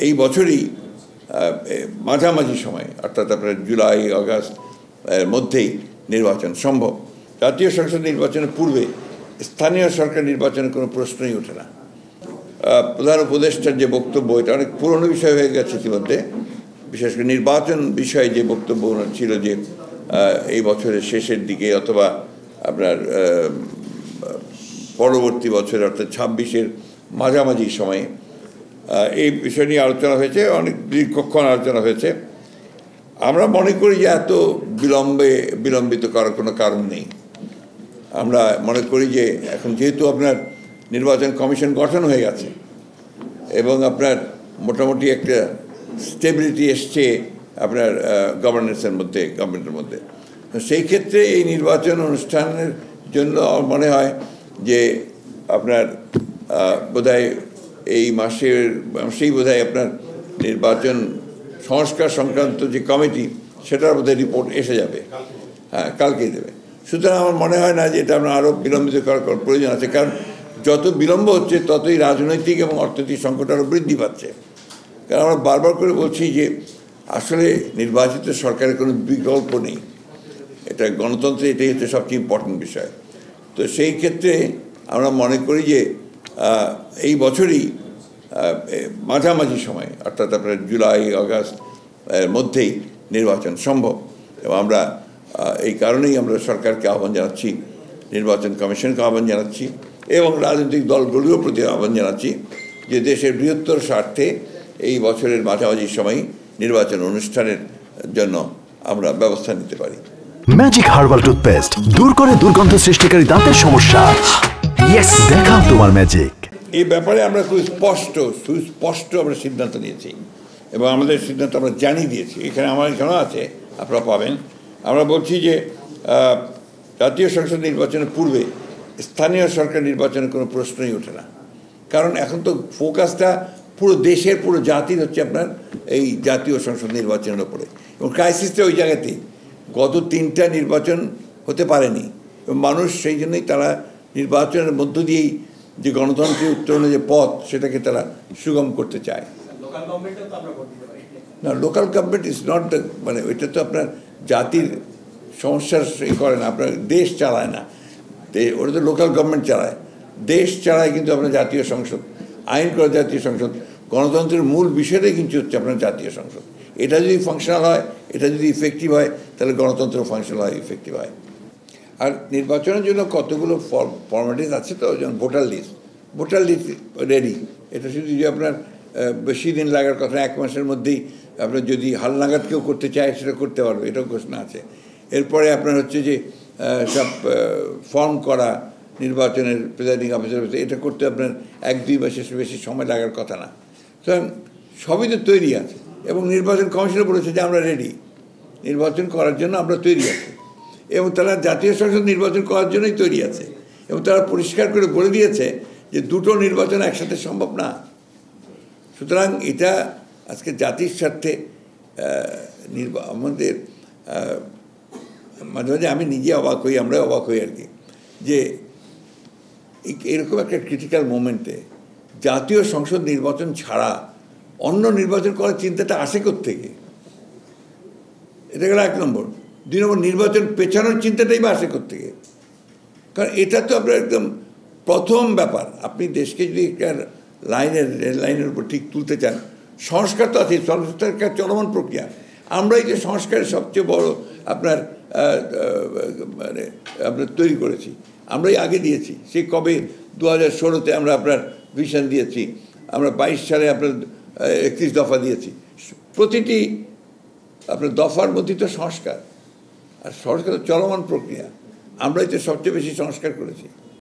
এই বছরই মাঝামাঝি সময় অর্থাৎ আপনার জুলাই আগস্ট এর মধ্যেই নির্বাচন সম্ভব। জাতীয় সংসদ নির্বাচনের পূর্বে স্থানীয় সরকার নির্বাচনের কোনো প্রশ্নই ওঠে না। প্রধান উপদেষ্টার যে বক্তব্য, এটা অনেক পুরনো বিষয় হয়ে গেছে ইতিমধ্যে। বিশেষ করে নির্বাচন বিষয়ে যে বক্তব্য ছিল যে এই বছরের শেষের দিকে অথবা আপনার পরবর্তী বছর অর্থাৎ 26-এর মাঝামাঝি সময়ে এই বিষয় নিয়ে আলোচনা হয়েছে, অনেক দীর্ঘক্ষণ আলোচনা হয়েছে। আমরা মনে করি যে এত বিলম্বিত করার কোনো কারণ নেই। আমরা মনে করি যে এখন যেহেতু আপনার নির্বাচন কমিশন গঠন হয়ে গেছে এবং আপনার মোটামুটি একটা স্টেবিলিটি এসছে আপনার গভর্নেন্সের মধ্যে, গভর্নমেন্টের মধ্যে, সেই ক্ষেত্রে এই নির্বাচন অনুষ্ঠানের জন্য মনে হয় যে আপনার বোধহয় এই মাসেই বোধহয় আপনার নির্বাচন সংস্কার সংক্রান্ত যে কমিটি, সেটার বোধহয় রিপোর্ট এসে যাবে। হ্যাঁ, কালকেই দেবে। সুতরাং আমার মনে হয় না যে এটা আমরা আরও বিলম্বিত করার প্রয়োজন আছে, কারণ যত বিলম্ব হচ্ছে ততই রাজনৈতিক এবং অর্থনৈতিক সংকট আরও বৃদ্ধি পাচ্ছে। কারণ আমরা বারবার করে বলছি যে আসলে নির্বাচিত সরকারের কোনো বিকল্প নেই, এটা গণতন্ত্রে এটাই হচ্ছে সবচেয়ে ইম্পর্টেন্ট বিষয়। তো সেই ক্ষেত্রে আমরা মনে করি যে এই বছরই মাঝামাঝি সময় অর্থাৎ আপনার জুলাই আগস্ট এর মধ্যেই নির্বাচন সম্ভব। এবং আমরা এই কারণেই আমরা সরকারকে আহ্বান জানাচ্ছি, নির্বাচন কমিশনকে আহ্বান জানাচ্ছি এবং রাজনৈতিক দলগুলির প্রতি আহ্বান জানাচ্ছি যে দেশের বৃহত্তর স্বার্থে এই বছরের মাঝামাঝি সময় নির্বাচন অনুষ্ঠানের জন্য আমরা ব্যবস্থা নিতে পারি। ম্যাজিক হার্বাল টুথপেস্ট দূর করে দুর্গন্ধ সৃষ্টিকারী দাঁতের সমস্যা। ইয়েস, দেখাও তোমার ম্যাজিক। এই ব্যাপারে আমরা সুস্পষ্ট আমরা সিদ্ধান্ত নিয়েছি এবং আমাদের সিদ্ধান্ত আমরা জানিয়ে দিয়েছি। এখানে আমার এখানেও আছে, আপনারা পাবেন। আমরা বলছি যে জাতীয় সংসদ নির্বাচনের পূর্বে স্থানীয় সরকার নির্বাচনের কোনো প্রশ্নই ওঠে না, কারণ এখন তো ফোকাসটা পুরো দেশের, পুরো জাতির হচ্ছে আপনার এই জাতীয় সংসদ নির্বাচনের উপরে। এবং ক্রাইসিসটা ওই জায়গাতেই, গত 3টা নির্বাচন হতে পারেনি এবং মানুষ সেই জন্যই তারা নির্বাচনের মধ্য দিয়েই যে গণতন্ত্রের উত্তরণের যে পথ, সেটাকে তারা সুগম করতে চায়। না, local government is not the, মানে ওইটা তো আপনার জাতির সমস্যার করে না, আপনার দেশ চালায় না, ওটা তো লোকাল গভর্নমেন্ট চালায়। দেশ চালায় কিন্তু আপনার জাতীয় সংসদ, আইন করা জাতীয় সংসদ। গণতন্ত্রের মূল বিষয়টাই কিন্তু হচ্ছে আপনার জাতীয় সংসদ। এটা যদি ফাংশনাল হয়, এটা যদি ইফেক্টিভ হয়, তাহলে গণতন্ত্র ফাংশনাল হয়, ইফেক্টিভ হয়। আর নির্বাচনের জন্য কতগুলো ফর্মালিটিস আছে, তো যেমন ভোটার লিস্ট রেডি। এটা শুধু যে আপনার বেশি দিন লাগার কথা, 1 মাসের মধ্যেই আপনার যদি হালনাগাদ কেউ করতে চায় সেটা করতে পারবে, এটাও ঘোষণা আছে। এরপরে আপনার হচ্ছে যে সব ফর্ম করা নির্বাচনের প্রিজাইডিং অফিসার, এটা করতে আপনার 1-2 মাসের বেশি সময় লাগার কথা না। সুতরাং সবই তো তৈরি আছে এবং নির্বাচন কমিশনও বলেছে যে আমরা রেডি, নির্বাচন করার জন্য আমরা তৈরি আছি। এবং তারা জাতীয় সংসদ নির্বাচন করার জন্যই তৈরি আছে এবং তারা পরিষ্কার করে বলে দিয়েছে যে দুটো নির্বাচন একসাথে সম্ভব না। সুতরাং এটা আজকে জাতির স্বার্থে আমাদের মাঝে মাঝে আমি নিজে অবাক হই, আমরা অবাক হই আর কি, যে এরকম একটা ক্রিটিক্যাল মোমেন্টে জাতীয় সংসদ নির্বাচন ছাড়া অন্য নির্বাচন করার চিন্তাটা আসে কোত্থেকে? এটা গেল 1 নম্বর। 2 নম্বর, নির্বাচন পেছানোর চিন্তাটাই বা আসে কোত্থেকে? কারণ এটা তো আপনার একদম প্রথম ব্যাপার। আপনি দেশকে যদি একটা রেল লাইনের উপর ঠিক তুলতে চান, সংস্কার তো আছে, সংস্কার চলমান প্রক্রিয়া। আমরাই যে সংস্কারের সবচেয়ে বড় আপনার তৈরি করেছি, আমরাই আগে দিয়েছি। সেই কবে 2016-তে আমরা আপনার ভিশন দিয়েছি, আমরা 22 সালে আপনার 31 দফা দিয়েছি। প্রতিটি আপনার দফার মধ্যে তো সংস্কার, আর সংস্কার চলমান প্রক্রিয়া। আমরাই তো সবচেয়ে বেশি সংস্কার করেছি।